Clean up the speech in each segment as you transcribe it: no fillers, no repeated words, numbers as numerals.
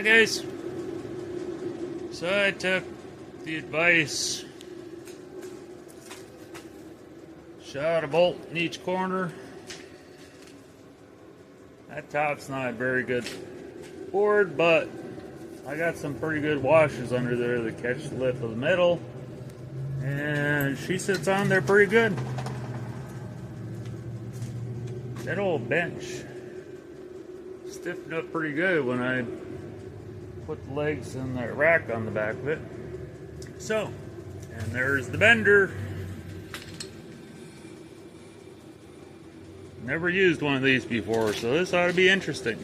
Hi guys. So I took the advice, shot a bolt in each corner. That top's not a very good board, but I got some pretty good washers under there that catch the lip of the metal, and she sits on there pretty good. That old bench stiffened up pretty good when I put the legs in the rack on the back of it. So, and there's the bender. Never used one of these before, so this ought to be interesting.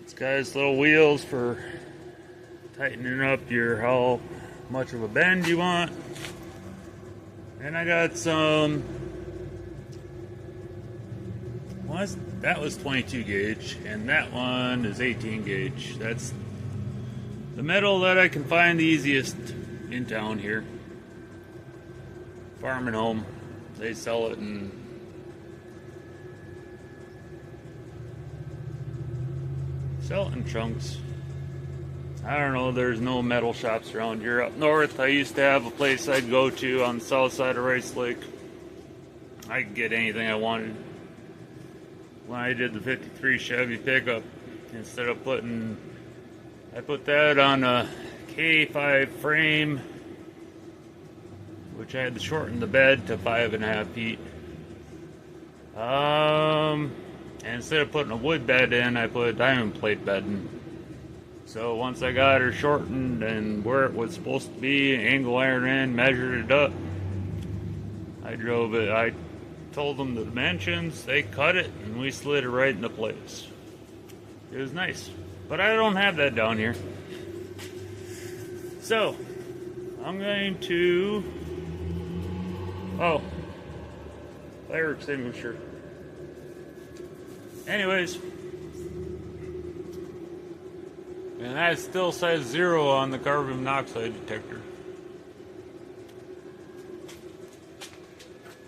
It's got its little wheels for tightening up your how much of a bend you want. And I got some, that was 22 gauge, and that one is 18 gauge. That's the metal that I can find the easiest in town here. Farm and Home, they sell it in chunks. I don't know, there's no metal shops around here. Up north, I used to have a place I'd go to on the south side of Rice Lake. I could get anything I wanted. When I did the 53 Chevy pickup, instead of I put that on a K5 frame, which I had to shorten the bed to 5.5 feet. And instead of putting a wood bed in, I put a diamond plate bed in. So once I got her shortened and where it was supposed to be, angle iron in, measured it up, I drove it. I told them the dimensions, they cut it, and we slid it right into place. It was nice, but I don't have that down here. So I'm going to fire extinguisher. Anyways, and that still says 0 on the carbon monoxide detector.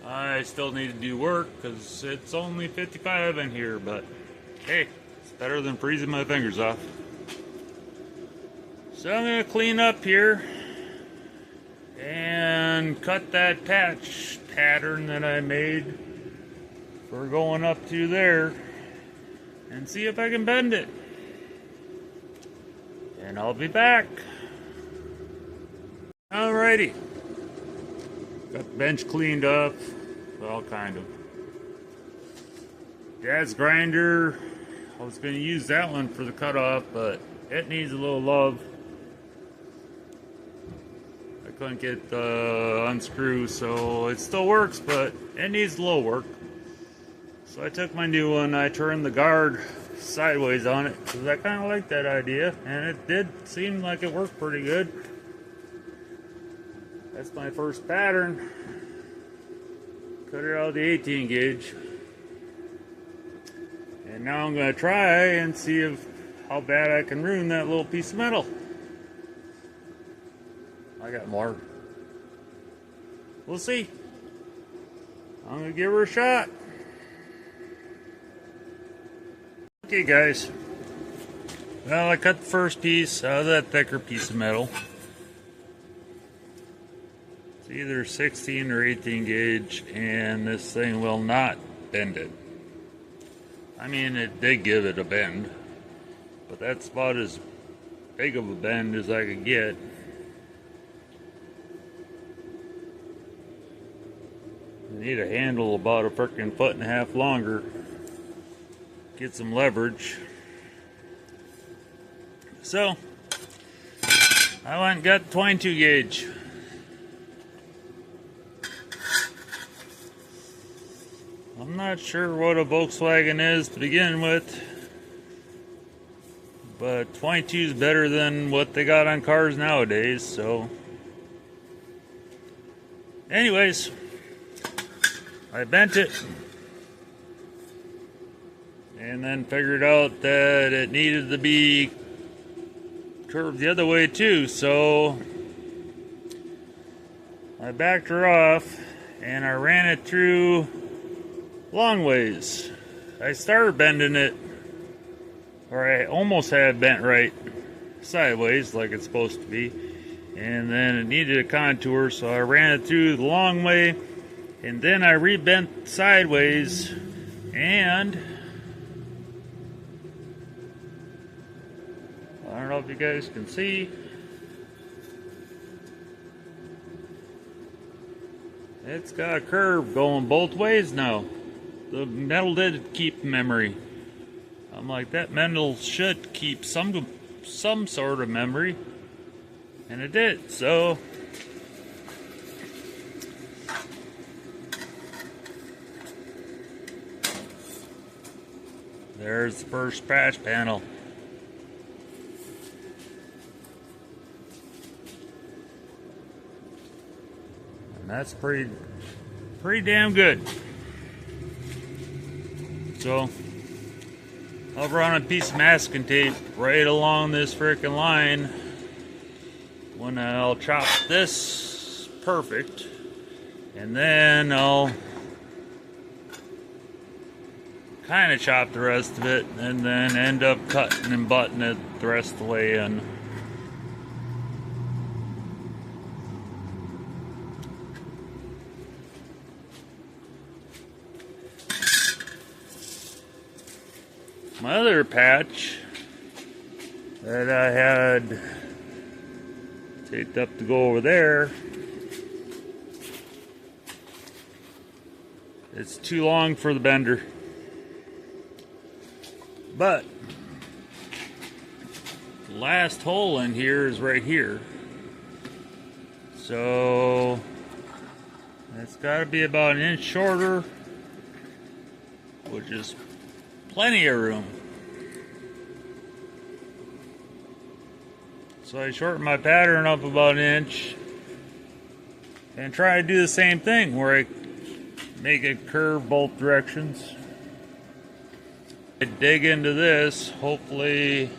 I still need to do work because it's only 55 in here, but hey, it's better than freezing my fingers off. So I'm going to clean up here and cut that patch pattern that I made for going up to there and see if I can bend it. And I'll be back. Alrighty. Got the bench cleaned up. Well, kind of. Dad's grinder. I was going to use that one for the cutoff, but it needs a little love. I couldn't get the unscrew, so it still works, but it needs a little work. So I took my new one. I turned the guard sideways on it because I kind of like that idea, and it did seem like it worked pretty good. That's my first pattern. Cut it out of the 18 gauge. And now I'm going to try and see how bad I can ruin that little piece of metal. I got more. We'll see. I'm going to give her a shot. Okay guys. Well, I cut the first piece out of that thicker piece of metal. It's either 16 or 18 gauge, and this thing will not bend it. I mean, it did give it a bend, but that's about as big of a bend as I could get. I need a handle about a frickin' 1.5 feet longer. Get some leverage. So, I went and got 22 gauge. I'm not sure what a Volkswagen is to begin with, but 22 is better than what they got on cars nowadays, so. Anyways, I bent it and then figured out that it needed to be curved the other way too, so I backed her off and I ran it through long ways. I started bending it or I almost had it bent right sideways like it's supposed to be, and then it needed a contour, so I ran it through the long way, and then I rebent sideways, and I don't know if you guys can see, it's got a curve going both ways now. The metal did keep memory. I'm like, that metal should keep some sort of memory, and it did. So there's the first patch panel. And that's pretty damn good. So I'll run a piece of masking tape right along this freaking line when I'll chop this perfect, and then I'll kind of chop the rest of it, and then end up cutting and butting it the rest of the way in. My other patch that I had taped up to go over there, it's too long for the bender, but the last hole in here is right here, so it's got to be about an inch shorter, which is plenty of room. So I shorten my pattern up about an inch and try to do the same thing where I make it curve both directions. I dig into this, hopefully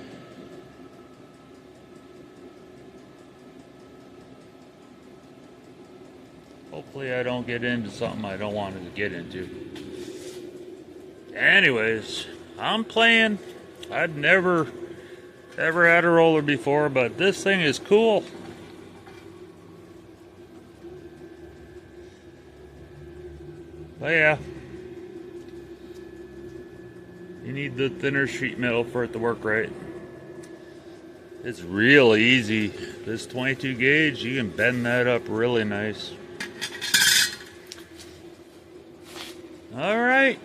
I don't get into something I don't want to get into. Anyways, I'm playing. I'd never had a roller before, but this thing is cool. But yeah, you need the thinner sheet metal for it to work right. It's real easy. This 22 gauge, you can bend that up really nice. All right.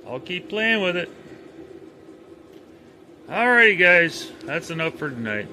I'll keep playing with it. Alrighty guys, that's enough for tonight.